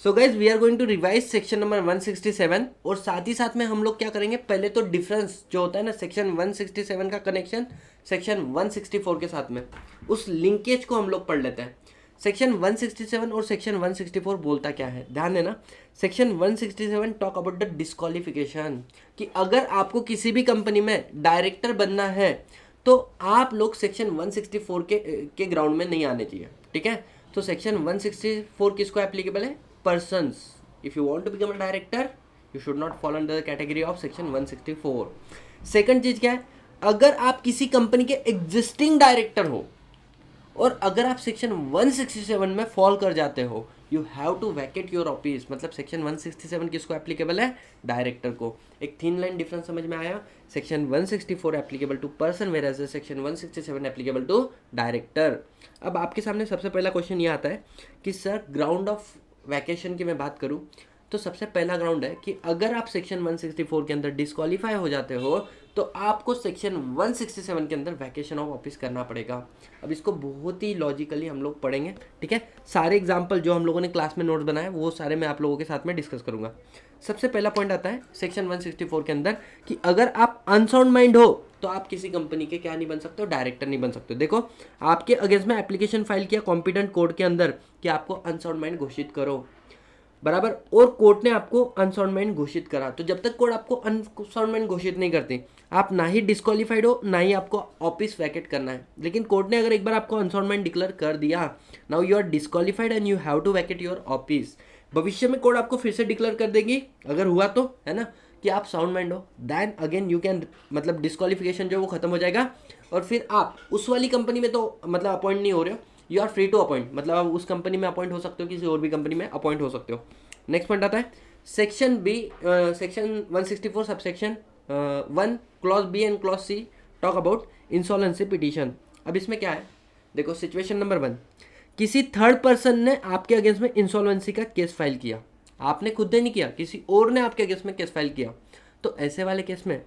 So guys we are going to revise section number 167 और साथ ही साथ में हम लोग क्या करेंगे, पहले तो डिफरेंस जो होता है ना सेक्शन 167 का कनेक्शन सेक्शन 164 के साथ में, उस लिंकेज को हम लोग पढ़ लेते हैं। सेक्शन 167 और सेक्शन 164 बोलता क्या है, ध्यान देना। Section 167 talk about the disqualification, कि अगर आपको किसी भी कंपनी में डायरेक्टर बनना है तो आप लोग सेक्शन 164 के ग्राउंड में नहीं आने चाहिए, ठीक है। तो सेक्शन 164 किसको एप्लीकेबल है, persons. If you want to become a director, you should not fall under the category of section 164. Second चीज क्या है, अगर आप किसी कंपनी के एग्जिस्टिंग डायरेक्टर हो और अगर आप सेक्शन 167 में फॉल कर जाते हो, you have to vacate your office. मतलब सेक्शन 167 किसको एप्लीकेबल है, डायरेक्टर को। एक थिन लाइन डिफरेंस समझ में आया। Section 164 applicable to person, whereas section 167 applicable to director. अब आपके सामने सबसे पहला क्वेश्चन ये आता है कि सर ग्राउंड ऑफ वैकेशन की मैं बात करूं तो सबसे पहला ग्राउंड है कि अगर आप सेक्शन 164 के अंदर डिस्क्वालीफाई हो जाते हो तो आपको सेक्शन 167 के अंदर वैकेशन ऑफ ऑफिस करना पड़ेगा। अब इसको बहुत ही लॉजिकली हम लोग पढ़ेंगे, ठीक है। सारे एग्जाम्पल जो हम लोगों ने क्लास में नोट्स बनाए वो सारे मैं आप लोगों के साथ में डिस्कस करूंगा। सबसे पहला पॉइंट आता है सेक्शन 164 के अंदर कि अगर आप अनसाउंड माइंड हो तो आप किसी कंपनी के क्या नहीं बन सकते हो, डायरेक्टर नहीं बन सकते। देखो आपके अगेंस्ट में एप्लीकेशन फाइल किया कॉम्पिटेंट कोर्ट के अंदर कि आपको अनसाउंड माइंड घोषित करो, बराबर, और कोर्ट ने आपको अनसाउंड माइंड घोषित करा। तो जब तक कोर्ट आपको अनसाउंड माइंड घोषित नहीं करती, आप ना ही डिस्क्वालीफाइड हो ना ही आपको ऑफिस वैकेट करना है। लेकिन कोर्ट ने अगर एक बार आपको अनसाउंड माइंड डिक्लेयर कर दिया, now you are disqualified and you have to vacate your office. भविष्य में कोर्ट आपको फिर से डिक्लेयर कर देगी अगर हुआ तो, है ना, कि आप साउंड माइंड हो, देन अगेन यू कैन, मतलब डिस्क्वालिफिकेशन जो वो खत्म हो जाएगा और फिर आप उस वाली कंपनी में तो मतलब अपॉइंट नहीं हो रहे हो, you are free to appoint, मतलब आप उस कंपनी में अपॉइंट हो सकते हो, किसी और भी कंपनी में अपॉइंट हो सकते हो। नेक्स्ट पॉइंट आता है section B, section 164 subsection 1 clause B and clause C talk about insolvency petition. अब इसमें क्या है, देखो सिचुएशन नंबर 1, किसी थर्ड पर्सन ने आपके अगेंस्ट में इंसॉल्वेंसी का केस फाइल किया, आपने खुद ने नहीं किया, किसी और ने आपके अगेंस्ट में केस फाइल किया। तो ऐसे वाले केस में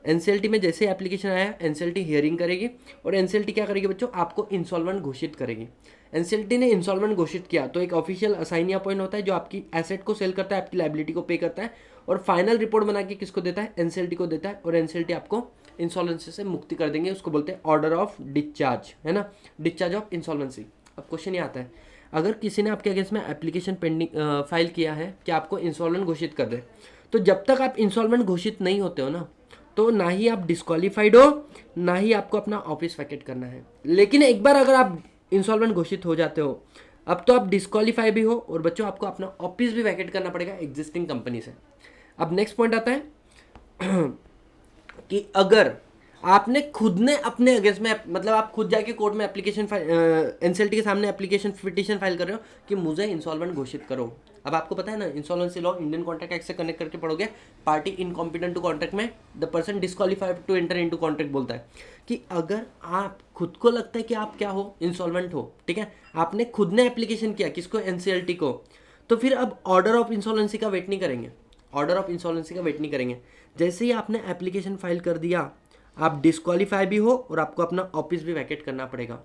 एनसीएलटी में जैसे एप्लीकेशन आया, एनसीएलटी हियरिंग करेगी और एनसीएलटी क्या करेगी बच्चों, आपको इंसॉल्वेंट घोषित करेगी। एनसीएलटी ने इंसॉल्वेंट घोषित किया तो एक ऑफिशियल असाइनी अपॉइंट होता है जो आपकी एसेट को सेल करता है, आपकी लायबिलिटी को पे करता है और फाइनल रिपोर्ट बना के किसको देता है, एनसीएलटी को देता है, और एनसीएलटी आपको इंसॉल्वेंसी से मुक्ति कर देंगे। उसको बोलते हैं ऑर्डर ऑफ डिस्चार्ज, है ना, डिस्चार्ज ऑफ इंसॉल्वेंसी। अब क्वेश्चन ये आता है, अगर किसी ने आपके अगेंस्ट में एप्लीकेशन पेंडिंग फाइल किया है कि आपको इंसॉल्वेंट घोषित कर दे, तो जब तक आप इंसॉल्वेंट घोषित नहीं होते हो ना, तो ना ही आप डिस्क्वालीफाइड हो ना ही आपको अपना ऑफिस वैकेट करना है। लेकिन एक बार अगर आप इंसॉल्वेंट घोषित हो जाते हो, अब तो आप डिस्क्वालीफाई भी हो और बच्चों आपको अपना ऑफिस भी वैकेट करना पड़ेगा एग्जिस्टिंग कंपनी से। अब नेक्स्ट पॉइंट आता है कि अगर आपने खुद ने अपने अगेंस्ट में, मतलब आप खुद जाके कोर्ट में एप्लीकेशन फाइल, एनसीएलटी के सामने एप्लीकेशन पिटीशन फाइल कर रहे हो कि मुझे इंसॉल्वेंट घोषित करो। अब आपको पता है ना, insolvency law Indian contract act से कनेक्ट करके पढ़ोगे, पार्टी इनकॉम्पिटेंट टू कॉन्ट्रैक्ट में the person disqualified to enter into contract बोलता है कि अगर आप खुद को लगता है कि आप क्या हो, इंसॉल्वेंट हो, ठीक है, आपने खुद ने एप्लीकेशन किया किसको, एनसीएलटी को, तो फिर अब ऑर्डर ऑफ इंसॉल्वेंसी का वेट नहीं करेंगे, ऑर्डर ऑफ इंसॉल्वेंसी का वेट नहीं करेंगे। जैसे ही आपने एप्लीकेशन फाइल कर दिया, आप डिस्क्वालीफाई भी हो और आपको अपना ऑफिस भी वैकेट करना पड़ेगा।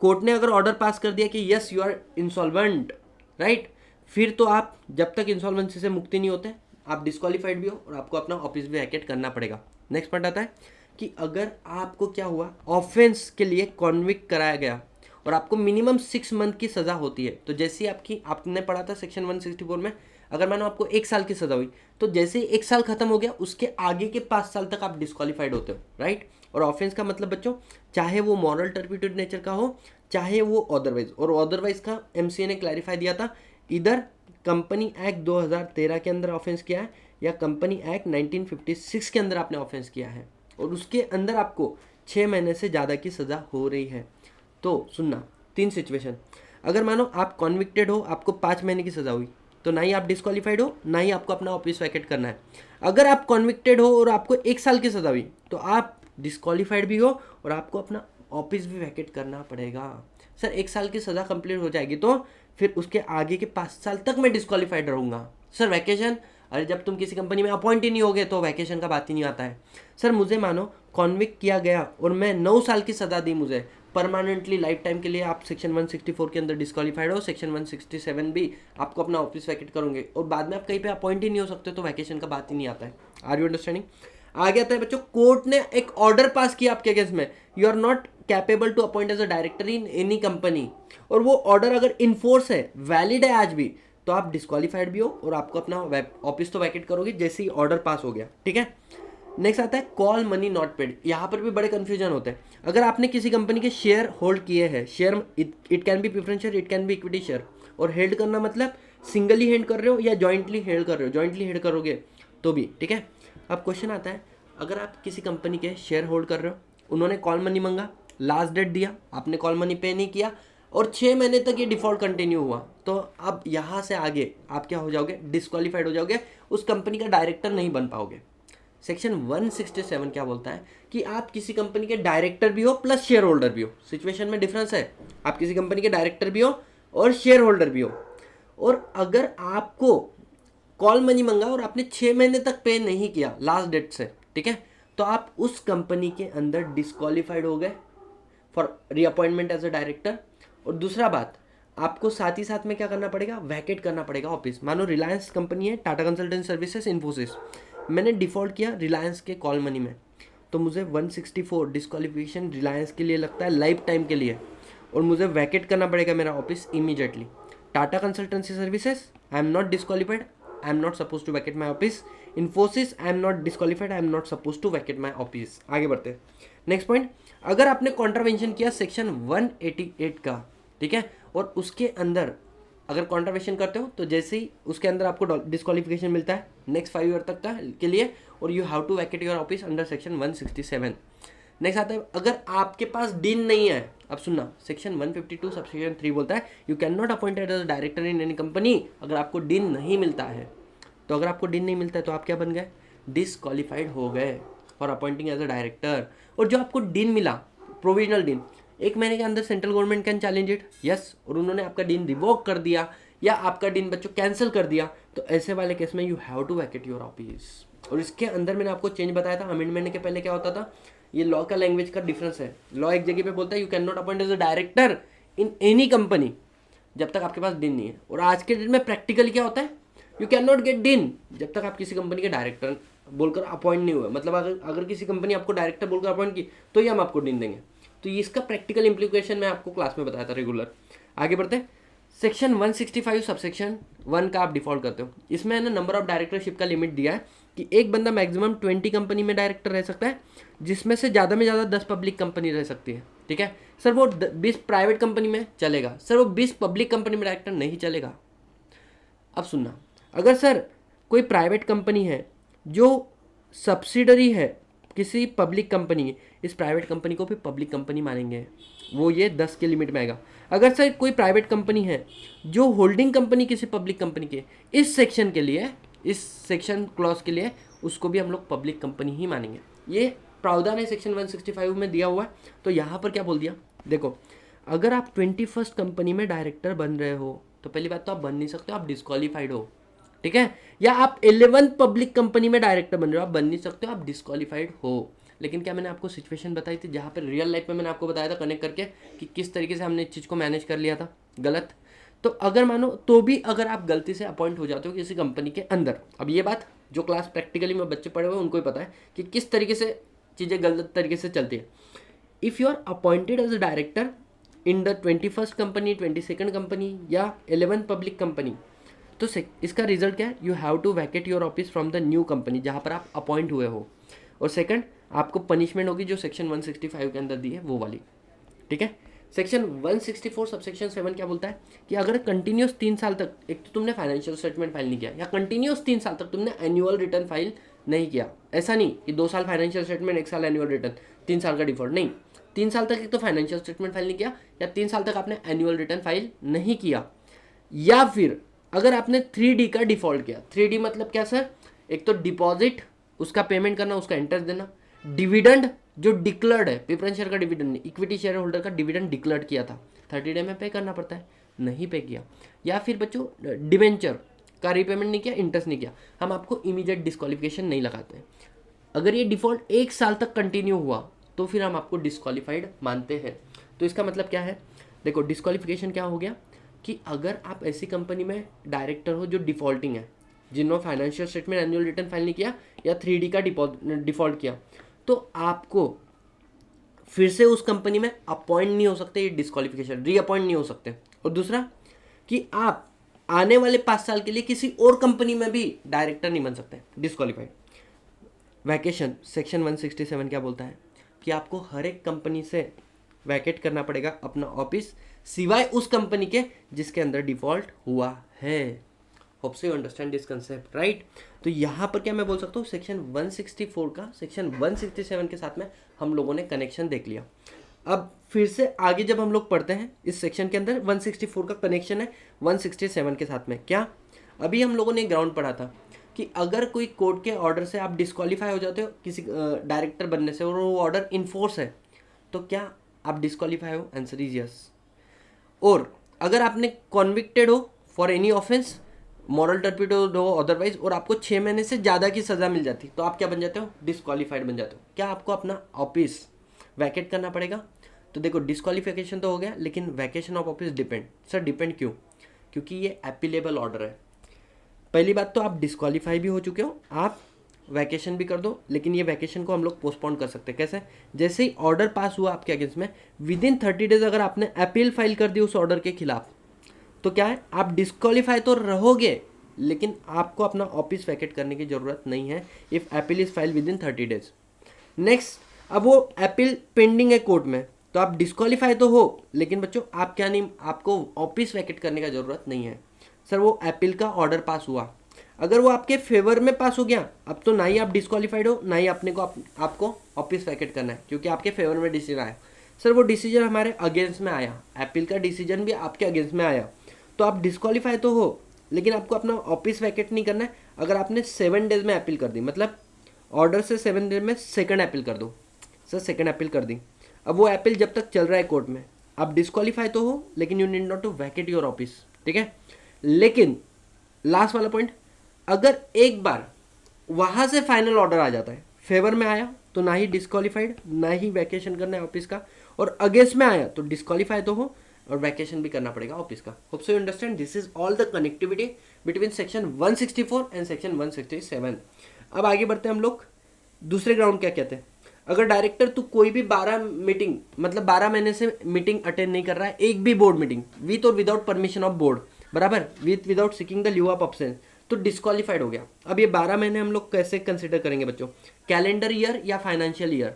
कोर्ट ने अगर ऑर्डर पास कर दिया कि yes you are insolvent, right, फिर तो आप जब तक इंसॉल्वेंसी से मुक्ति नहीं होते, आप डिस्क्वालीफाइड भी हो और आपको अपना ऑफिस भी वैकेट करना पड़ेगा। नेक्स्ट पॉइंट आता है कि अगर आपको क्या हुआ, ऑफेंस के लिए कॉन्विक्ट कराया गया और आपको मिनिमम 6 मंथ की सज़ा होती है, तो जैसे आपने पढ़ा था सेक्शन 164 में, अगर मानो आपको 1 साल की सज़ा हुई तो जैसे ही 1 साल खत्म हो गया उसके आगे के 5 साल तक आप डिस्क्वालीफाइड होते हो, राइट। और ऑफेंस का मतलब बच्चों चाहे वो मॉरल टर्पिट्यूड नेचर का हो चाहे वो अदरवाइज, और अदरवाइज का एमसीए ने क्लैरिफाई दिया था, इधर कंपनी एक्ट 2013 के अंदर ऑफेंस किया है या कंपनी एक्ट 1956 के अंदर आपने ऑफेंस किया है और उसके अंदर आपको 6 महीने से ज़्यादा की सज़ा हो रही है। तो सुनना, 3 सिचुएशन, अगर मानो आप कॉन्विक्टेड हो, आपको 5 महीने की सज़ा हुई, तो ना ही आप डिस्क्वालीफाइड हो ना ही आपको अपना ऑफिस वैकेट करना है। अगर आप कॉन्विक्टेड हो और आपको 1 साल की सज़ा हुई तो आप डिस्क्वालीफाइड भी हो और आपको अपना ऑफिस भी वैकेट करना पड़ेगा। सर 1 साल की सज़ा कंप्लीट हो जाएगी तो फिर उसके आगे के 5 साल तक मैं डिस्क्वालीफाइड रहूँगा। सर वैकेशन, अरे जब तुम किसी कंपनी में अपॉइंट ही नहीं होगे तो वैकेशन का बात ही नहीं आता है। सर मुझे मानो कॉन्विक्ट किया गया और मैं 9 साल की सज़ा दी मुझे, परमानेंटली लाइफ टाइम के लिए आप सेक्शन 164 के अंदर डिस्क्वालीफाइड हो, सेक्शन 167 भी आपको अपना ऑफिस वैकेट करोगे और बाद में आप कहीं पे अपॉइंट ही नहीं हो सकते, तो वैकेशन का बात ही नहीं आता है। Are you understanding? आगे आता है बच्चों, कोर्ट ने एक ऑर्डर पास किया आपके अगेंस्ट में, you are not capable to appoint as a director in any company, और वो ऑर्डर अगर इन्फोर्स है, वैलिड है आज भी, तो आप डिस्क्वालीफाइड भी हो और आपको अपना ऑफिस तो वैकेट करोगे जैसे ही ऑर्डर पास हो गया, ठीक है। नेक्स्ट आता है कॉल मनी नॉट पेड। यहाँ पर भी बड़े कंफ्यूजन होते हैं। अगर आपने किसी कंपनी के शेयर होल्ड किए हैं, share it can be preference share, it can be equity share, और हेल्ड करना मतलब सिंगली हेल्ड कर रहे हो या जॉइंटली हेल्ड कर रहे हो, जॉइंटली हेल्ड करोगे तो भी, ठीक है। अब क्वेश्चन आता है, अगर आप किसी कंपनी के शेयर होल्ड कर रहे हो, उन्होंने कॉल मनी मांगा, लास्ट डेट दिया, आपने कॉल मनी पे नहीं किया और 6 महीने तक ये डिफॉल्ट कंटिन्यू हुआ, तो अब यहाँ से आगे आप क्या हो जाओगे, डिस्क्वालीफाइड हो जाओगे, उस कंपनी का डायरेक्टर नहीं बन पाओगे। सेक्शन 167 क्या बोलता है कि आप किसी कंपनी के डायरेक्टर भी हो प्लस शेयर होल्डर भी हो। सिचुएशन में डिफरेंस है, आप किसी कंपनी के डायरेक्टर भी हो और शेयर होल्डर भी हो, और अगर आपको कॉल मनी मंगा और आपने 6 महीने तक पे नहीं किया लास्ट डेट से, ठीक है, तो आप उस कंपनी के अंदर डिस्क्वालीफाइड हो गए for reappointment as a director. और दूसरा बात, आपको साथ ही साथ में क्या करना पड़ेगा, वैकेट करना पड़ेगा ऑफिस। मानो रिलायंस कंपनी है, टाटा कंसल्टेंसी सर्विसेज, इन्फोसिस, मैंने डिफॉल्ट किया रिलायंस के कॉल मनी में, तो मुझे 164 डिस्क्वालिफिकेशन रिलायंस के लिए लगता है लाइफ टाइम के लिए, और मुझे वैकेट करना पड़ेगा मेरा office immediately. Tata consultancy services, I am not disqualified, I am not suppose to vacate my office. Infosys, I am not disqualified, I am not suppose to vacate my office. आगे बढ़ते हैं। नेक्स्ट पॉइंट, अगर आपने कॉन्ट्रावेंशन किया section 188 का, ठीक है, और उसके अंदर अगर कॉन्ट्रावेंशन करते हो तो जैसे ही उसके अंदर आपको डिस्क्वालिफिकेशन मिलता है नेक्स्ट 5 ईयर तक का के लिए, और you have to vacate your office under section 167। Next आता है, अगर आपके पास डीन नहीं है, अब सुनना, सेक्शन 152 सबसेक्शन 3 बोलता है you can not appointed as a director in any company. अगर आपको डीन नहीं मिलता है, तो अगर आपको डीन नहीं मिलता है तो आप क्या बन गए, डिस्क्वालीफाइड हो गए for appointing as a director. और जो आपको डीन मिला, प्रोविजनल डीन, 1 महीने के अंदर central government can challenge it, yes, और उन्होंने आपका डीन रिवोक कर दिया या आपका डीन बच्चों कैंसिल कर दिया, तो ऐसे वाले केस में you have to vacate your office. और इसके अंदर मैंने आपको चेंज बताया था, अमेंडमेंट के पहले क्या होता था, ये लॉ का लैंग्वेज का डिफरेंस है। लॉ एक जगह पे बोलता है you can not appoint as a director in any company जब तक आपके पास डीन नहीं है, और आज के डेट में प्रैक्टिकली क्या होता है, you can not gate dean जब तक आप किसी कंपनी के डायरेक्टर बोलकर अपॉइंट नहीं हुए। मतलब अगर किसी कंपनी आपको डायरेक्टर बोलकर अपॉइंट की तो ही हम आपको डीन देंगे। तो ये इसका प्रैक्टिकल इंप्लीकेशन मैं आपको क्लास में बताया था रेगुलर। आगे बढ़ते हैं, सेक्शन 165 सबसेक्शन 1 का आप डिफॉल्ट करते हो। इसमें ना नंबर ऑफ डायरेक्टरशिप का लिमिट दिया है कि एक बंदा मैक्सिमम 20 कंपनी में डायरेक्टर रह सकता है, जिसमें से ज़्यादा में ज़्यादा 10 पब्लिक कंपनी रह सकती है, ठीक है सर। वो 20 प्राइवेट कंपनी में चलेगा सर, वो 20 पब्लिक कंपनी में डायरेक्टर नहीं चलेगा। अब सुनना, अगर सर कोई प्राइवेट कंपनी है जो सब्सिडरी है किसी पब्लिक कंपनी की, इस प्राइवेट कंपनी को भी पब्लिक कंपनी मानेंगे, वो ये 10 के लिमिट में आएगा। अगर सर कोई प्राइवेट कंपनी है जो होल्डिंग कंपनी किसी पब्लिक कंपनी के, इस सेक्शन के लिए, इस सेक्शन क्लॉज के लिए, उसको भी हम लोग पब्लिक कंपनी ही मानेंगे। ये प्रावधान है सेक्शन 165 में दिया हुआ है। तो यहाँ पर क्या बोल दिया, देखो, अगर आप 21st कंपनी में डायरेक्टर बन रहे हो तो पहली बात तो आप बन नहीं सकते, आप डिस्क्वालीफाइड हो, ठीक है। या आप 11th पब्लिक कंपनी में डायरेक्टर बन रहे हो, आप बन नहीं सकते हो, आप डिस्क्वालीफाइड हो। लेकिन क्या मैंने आपको सिचुएशन बताई थी जहाँ पर रियल लाइफ में मैंने आपको बताया था कनेक्ट करके कि किस तरीके से हमने इस चीज़ को मैनेज कर लिया था गलत। तो अगर मानो तो भी अगर आप गलती से अपॉइंट हो जाते हो किसी कंपनी के अंदर, अब ये बात जो क्लास प्रैक्टिकली में बच्चे पढ़े हुए उनको ही पता है कि किस तरीके से चीज़ें गलत तरीके से चलती है। If you are appointed as a director in the 21st company, 22nd company या 11th पब्लिक कंपनी, तो इसका रिजल्ट क्या है, you have to vacate your office from the new company जहाँ पर आप अपॉइंट हुए हो। और सेकंड, आपको पनिशमेंट होगी जो सेक्शन 165 के अंदर दी है वो वाली, ठीक है। सेक्शन 164 सबसेक्शन 7 क्या बोलता है कि अगर कंटिन्यूस 3 साल तक, एक तो तुमने फाइनेंशियल स्टेटमेंट फाइल नहीं किया, या कंटिन्यूस 3 साल तक तुमने एनुअल रिटर्न फाइल नहीं किया, ऐसा नहीं कि 2 साल फाइनेंशियल स्टेटमेंट 1 साल एनुअल रिटर्न, 3 साल का डिफॉल्ट नहीं, 3 साल तक एक तो फाइनेंशियल स्टेटमेंट फाइल नहीं किया, या 3 साल तक आपने एनुअल रिटर्न फाइल नहीं किया, या फिर अगर आपने 3D का डिफॉल्ट किया। 3D मतलब क्या सर, एक तो डिपॉजिट उसका पेमेंट करना, उसका इंटरेस्ट देना, डिविडेंड जो डिक्लेयर्ड है, प्रेफरेंस शेयर का डिविडेंड नहीं, इक्विटी शेयर होल्डर का डिविडेंड डिक्लेयर्ड किया था 30 डे में पे करना पड़ता है, नहीं पे किया, या फिर बच्चों डिवेंचर का रीपेमेंट नहीं किया, इंटरेस्ट नहीं किया, हम आपको इमीडिएट डिस्क्वालिफिकेशन नहीं लगाते। अगर ये डिफॉल्ट 1 साल तक कंटिन्यू हुआ तो फिर हम आपको डिस्क्वालीफाइड मानते हैं। तो इसका मतलब क्या है, देखो डिस्क्वालिफिकेशन क्या हो गया कि अगर आप ऐसी कंपनी में डायरेक्टर हो जो डिफॉल्टिंग है, जिन्होंने financial statement annual return file नहीं किया या 3D का डिफॉल्ट किया, तो आपको फिर से उस कंपनी में अपॉइंट नहीं हो सकते, ये डिस्क्वालिफिकेशन, रीअपॉइंट नहीं हो सकते। और दूसरा कि आप आने वाले 5 साल के लिए किसी और कंपनी में भी डायरेक्टर नहीं बन सकते, डिस्क्वालीफाइड। वैकेशन सेक्शन 167 क्या बोलता है कि आपको हर एक कंपनी से वैकेट करना पड़ेगा अपना ऑफिस, सिवाय उस कंपनी के जिसके अंदर डिफॉल्ट हुआ है। Hope so you understand this concept, right. तो यहाँ पर क्या मैं बोल सकता हूँ, सेक्शन 164 का सेक्शन 167 के साथ में हम लोगों ने कनेक्शन देख लिया। अब फिर से आगे जब हम लोग पढ़ते हैं इस सेक्शन के अंदर 164 का कनेक्शन है 167 के साथ में। क्या अभी हम लोगों ने ग्राउंड पढ़ा था कि अगर कोई कोर्ट के ऑर्डर से आप डिस्क्वालीफाई हो जाते हो किसी डायरेक्टर बनने से और वो ऑर्डर इन्फोर्स है, तो क्या आप डिस्क्वालीफाई हो? Answer is yes. और अगर आपने कॉन्विक्टेड हो फॉर एनी ऑफेंस, मॉरल टर्पिडो हो अदरवाइज, और आपको 6 महीने से ज़्यादा की सज़ा मिल जाती, तो आप क्या बन जाते हो? डिस्क्वालीफाइड बन जाते हो। क्या आपको अपना ऑफिस वैकेट करना पड़ेगा? तो देखो डिस्क्वालिफिकेशन तो हो गया, लेकिन vacation of office depend. Sir depend क्यों? क्योंकि ये अपीलेबल ऑर्डर है। पहली बात तो आप डिस्क्वालीफाई भी हो चुके हो, आप वैकेशन भी कर दो, लेकिन ये वैकेशन को हम लोग पोस्टपोन कर सकते हैं। कैसे? जैसे ही ऑर्डर पास हुआ आपके अगेंस्ट में, विद इन 30 डेज अगर आपने अपील फाइल कर दी उस ऑर्डर के खिलाफ, तो क्या है, आप डिस्क्वालीफाई तो रहोगे, लेकिन आपको अपना ऑफिस वैकेट करने की जरूरत नहीं है if appeal is file with in 30 days. Next, अब वो अपील पेंडिंग है कोर्ट में, तो आप डिस्क्वालीफाई तो हो, लेकिन बच्चों आप क्या नहीं, आपको ऑफिस वैकेट करने का जरूरत नहीं है। सर वो अपील का ऑर्डर पास हुआ, अगर वो आपके फेवर में पास हो गया, अब तो ना ही आप डिस्क्वालीफाइड हो, ना ही अपने को आपको ऑफिस वैकेट करना है, क्योंकि आपके फेवर में डिसीजन आया। सर वो डिसीजन हमारे अगेंस्ट में आया, अपील का डिसीजन भी आपके अगेंस्ट में आया, तो आप डिस्क्वालीफाई तो हो, लेकिन आपको अपना ऑफिस वैकेट नहीं करना है। अगर आपने 7 डेज में अपील कर दी, मतलब ऑर्डर से 7 डेज में सेकंड अपील कर दो, सर सेकंड अपील कर दी, अब वो अपील जब तक चल रहा है कोर्ट में, आप डिस्क्वालीफाई तो हो, लेकिन you need not to vacate your office, ठीक है। लेकिन लास्ट वाला पॉइंट, अगर एक बार वहां से फाइनल ऑर्डर आ जाता है, फेवर में आया तो ना ही डिस्क्वालीफाइड, ना ही वैकेशन करना है ऑफिस का, और अगेंस्ट में आया तो डिस्क्वालीफाई तो हो और वैकेशन भी करना पड़ेगा ऑफिस का। Hope so you understand this is all the connectivity between section 164 and section 167। अब आगे बढ़ते हैं हम लोग, दूसरे ग्राउंड क्या कहते हैं। अगर डायरेक्टर तू कोई भी 12 मीटिंग, मतलब 12 महीने से मीटिंग अटेंड नहीं कर रहा है, एक भी बोर्ड मीटिंग, विथ और विदाउट परमिशन ऑफ बोर्ड, बराबर, with without seeking the leave of absence, तो डिस्क्वालीफाइड हो गया। अब ये 12 महीने हम लोग कैसे कंसिडर करेंगे बच्चों, कैलेंडर ईयर या फाइनेंशियल ईयर?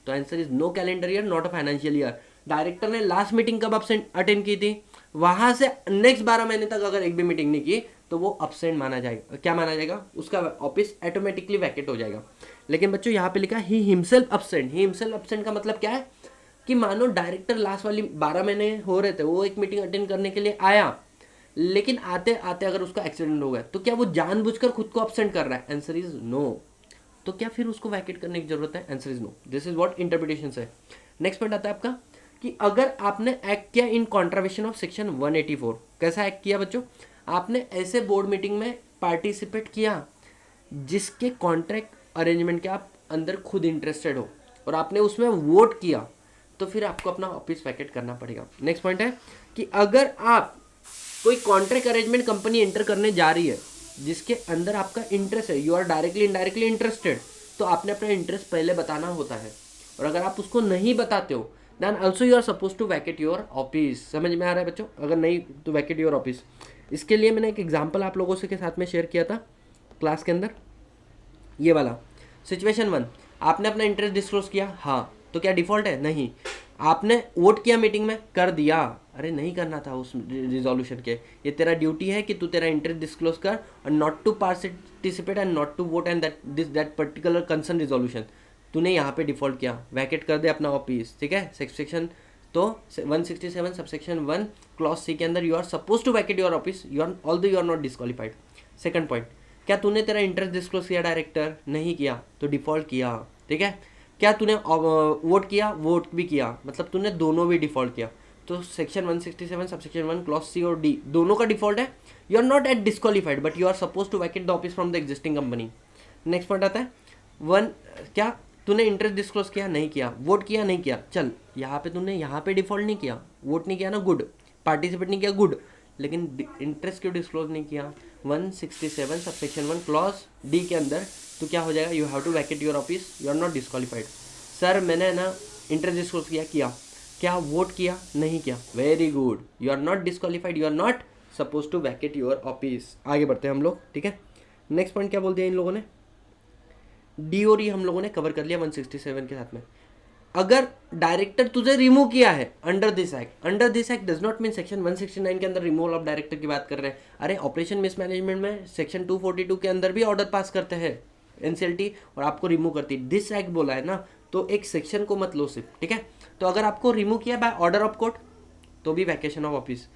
तो answer is no calendar year, not a financial year. Director ने लास्ट मीटिंग कब अटेंड की थी, वहां से नेक्स्ट 12 महीने तक अगर एक भी मीटिंग नहीं की, तो वो अब्सेंट माना जाएगा। क्या माना जाएगा? उसका ऑफिस ऑटोमेटिकली वैकेट हो जाएगा। लेकिन बच्चों यहाँ पे लिखा he himself absent. He himself absent का मतलब क्या है कि मानो डायरेक्टर लास्ट वाली 12 महीने हो रहे थे, वो एक मीटिंग अटेंड करने के लिए आया, लेकिन आते आते अगर उसका एक्सीडेंट हो गया, तो क्या वो जानबूझकर खुद को अब्सेंट कर रहा है? Answer is no. तो क्या फिर उसको वैकेट करने की जरूरत है? Answer is no. This is what interpretation है। नेक्स्ट पॉइंट आता है आपका कि अगर आपने एक्ट किया इन कॉन्ट्रावेशन ऑफ सेक्शन 184। कैसा एक्ट किया बच्चों? आपने ऐसे बोर्ड मीटिंग में पार्टिसिपेट किया जिसके कॉन्ट्रैक्ट अरेंजमेंट के आप अंदर खुद इंटरेस्टेड हो और आपने उसमें वोट किया, तो फिर आपको अपना ऑफिस वैकेट करना पड़ेगा। नेक्स्ट पॉइंट है कि अगर आप कोई कॉन्ट्रैक्ट अरेंजमेंट कंपनी एंटर करने जा रही है जिसके अंदर आपका इंटरेस्ट है, you are directly indirectly interested, तो आपने अपना इंटरेस्ट पहले बताना होता है, और अगर आप उसको नहीं बताते हो then also you are suppose to vacate your office. समझ में आ रहा है बच्चों? अगर नहीं तो वैकेट योर ऑफिस। इसके लिए मैंने एक एग्जाम्पल आप लोगों से के साथ में शेयर किया था क्लास के अंदर, ये वाला सिचुएशन 1, आपने अपना इंटरेस्ट डिस्क्लोज किया, हाँ, तो क्या डिफॉल्ट है? नहीं। आपने वोट किया मीटिंग में, कर दिया, अरे नहीं करना था उस रिजोल्यूशन के, ये तेरा ड्यूटी है कि तू तेरा इंटरेस्ट डिस्क्लोज कर और not to participate and not to vote and that particular concern resolution. तूने यहाँ पे डिफॉल्ट किया, वैकेट कर दे अपना ऑफिस, ठीक है। सेक्शन तो 167 सबसेक्शन 1 क्लॉज सी के अंदर you are suppose to vacate your office, you are although you are not disqualified. Second point, क्या तूने तेरा इंटरेस्ट डिस्क्लोज किया डायरेक्टर? नहीं किया, तो डिफॉल्ट किया, ठीक है। क्या तूने वोट किया? वोट भी किया, मतलब तूने दोनों भी डिफॉल्ट किया, तो सेक्शन 167 सबसेक्शन 1 क्लॉज सी और डी दोनों का डिफॉल्ट है। You are not at disqualified but you are suppose to vacate the office from the existing company. Next point आता है क्या तूने इंटरेस्ट डिस्क्लोज किया नहीं किया, वोट किया नहीं किया, चल यहाँ पे तूने यहाँ पे डिफॉल्ट नहीं किया, वोट नहीं किया ना, गुड, पार्टिसिपेट नहीं किया, गुड, लेकिन इंटरेस्ट क्यों डिस्क्लोज नहीं किया? 167 सबसेक्शन 1 क्लॉज डी के अंदर तो क्या हो जाएगा? You have to vacate your office, you are not disqualified. Sir मैंने ना इंटरेस्ट डिस्क्लोज किया, क्या वोट किया नहीं किया, very good, you are not disqualified, you are not suppose to vacate your office. आगे बढ़ते हैं हम लोग, ठीक है। नेक्स्ट पॉइंट क्या बोल दिया इन लोगों ने? डी और ई हम लोगों ने कवर कर लिया 167 के साथ में। अगर डायरेक्टर तुझे रिमूव किया है under this act does not mean section 169 के अंदर रिमूवल ऑफ डायरेक्टर की बात कर रहे हैं। अरे ऑपरेशन मिसमैनेजमेंट में सेक्शन 242 के अंदर भी ऑर्डर पास करते हैं एनसीएलटी और आपको रिमूव करती है। दिस एक्ट बोला है ना, तो एक सेक्शन को मत लो सिर्फ, ठीक है। तो अगर आपको रिमूव किया बाय ऑर्डर ऑफ कोर्ट तो भी वैकेशन ऑफ ऑफिस।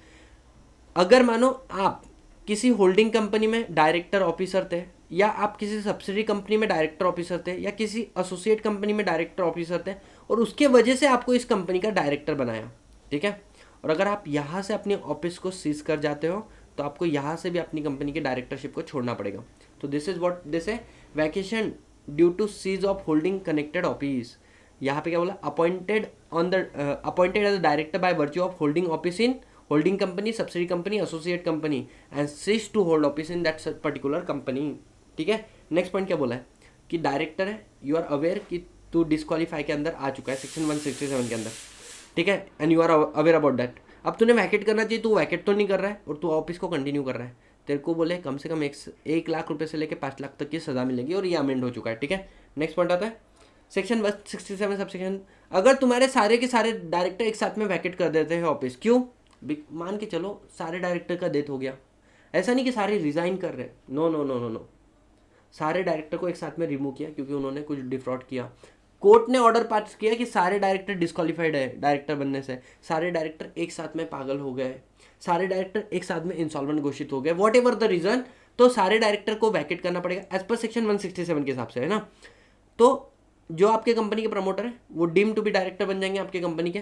अगर मानो आप किसी होल्डिंग कंपनी में डायरेक्टर ऑफिसर थे, या आप किसी सब्सिडी कंपनी में डायरेक्टर ऑफिसर थे, या किसी एसोसिएट कंपनी में डायरेक्टर ऑफिसर थे और उसके वजह से आपको इस कंपनी का डायरेक्टर बनाया, ठीक है। और अगर आप यहाँ से अपनी ऑफिस को सीज कर जाते हो तो आपको यहाँ से भी अपनी कंपनी की डायरेक्टरशिप को छोड़ना पड़ेगा। तो दिस इज व्हाट दिस है vacation due to cease of holding connected office. यहाँ पे क्या बोला? Appointed as a director by virtue of holding office in holding company, subsidy company, associate company and cease to hold office in that particular company, ठीक है। Next point क्या बोला है कि डायरेक्टर है, यू आर अवेयर कि तू disqualify के अंदर आ चुका है सेक्शन 167 के अंदर, ठीक है, and you are aware about that. अब तूने वैकेट करना चाहिए, तू वैकेट तो नहीं कर रहा है और तू ऑफिस को कंटिन्यू कर रहा है। तेरे को बोले कम से कम 1 लाख रुपए से लेकर 5 लाख तक की सजा मिलेगी और ये अमेंड हो चुका है, ठीक है। नेक्स्ट पॉइंट आता है सेक्शन 167 सबसेक्शन। अगर तुम्हारे सारे के सारे डायरेक्टर एक साथ में वैकेट कर देते हैं ऑफिस, क्यों? मान के चलो सारे डायरेक्टर का डेथ हो गया, ऐसा नहीं कि सारे रिजाइन कर रहे हैं, no no no no no, सारे डायरेक्टर को एक साथ में रिमूव किया क्योंकि उन्होंने कुछ डिफ्रॉड किया। कोर्ट ने ऑर्डर पास किया कि सारे डायरेक्टर डिस्क्वालीफाइड है डायरेक्टर बनने से, सारे डायरेक्टर एक साथ में पागल हो गए, सारे डायरेक्टर एक साथ में इंसॉल्वेंट घोषित हो गए, वॉट एवर द रीजन, तो सारे डायरेक्टर को वैकेट करना पड़ेगा एज पर सेक्शन 167 के हिसाब से, है ना। तो जो आपके कंपनी के प्रमोटर है वो डीम टू बी डायरेक्टर बन जाएंगे आपके कंपनी के।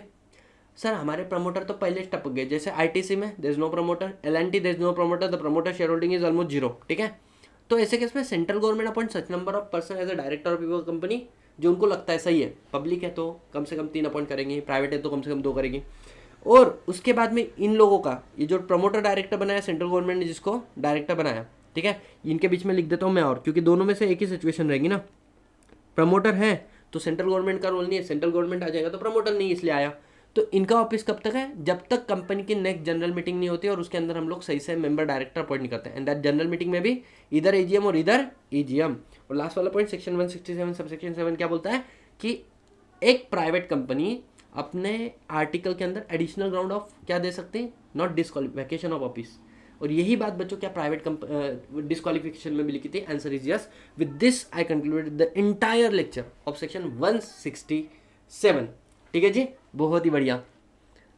सर हमारे प्रमोटर तो पहले टपक गए, जैसे आईटीसी में there is no promoter, LNT there is no promoter, the promoter share holding is almost zero, ठीक है। तो ऐसे केस में central government appoint such number of person as a director of your company जो उनको लगता है सही है। पब्लिक है तो कम से कम 3 अपॉइंट करेंगी, प्राइवेट है तो कम से कम 2 करेगी। और उसके बाद में इन लोगों का ये जो प्रमोटर डायरेक्टर बनाया सेंट्रल गवर्नमेंट ने जिसको डायरेक्टर बनाया, ठीक है, इनके बीच में लिख देता हूँ मैं, और क्योंकि दोनों में से एक ही सिचुएशन रहेगी ना। प्रमोटर है तो सेंट्रल गवर्नमेंट का रोल नहीं है, सेंट्रल गवर्नमेंट आ जाएगा तो प्रमोटर नहीं इसलिए आया। तो इनका ऑफिस कब तक है? जब तक कंपनी की नेक्स्ट जनरल मीटिंग नहीं होती और उसके अंदर हम लोग सही से मेंबर डायरेक्टर अपॉइंट नहीं करते, एंड दैट जनरल मीटिंग में भी इधर एजीएम और इधर ईजीएम। और लास्ट वाला पॉइंट सेक्शन 167 सबसेक्शन 7 क्या बोलता है कि एक प्राइवेट कंपनी अपने आर्टिकल के अंदर एडिशनल ग्राउंड ऑफ क्या दे सकती है? Not disqualification of office. और यही बात बच्चों क्या प्राइवेट डिस्क्वालिफिकेशन में भी लिखी थी? Answer is yes. With this I concluded the entire lecture of section 167। ठीक है जी, बहुत ही बढ़िया।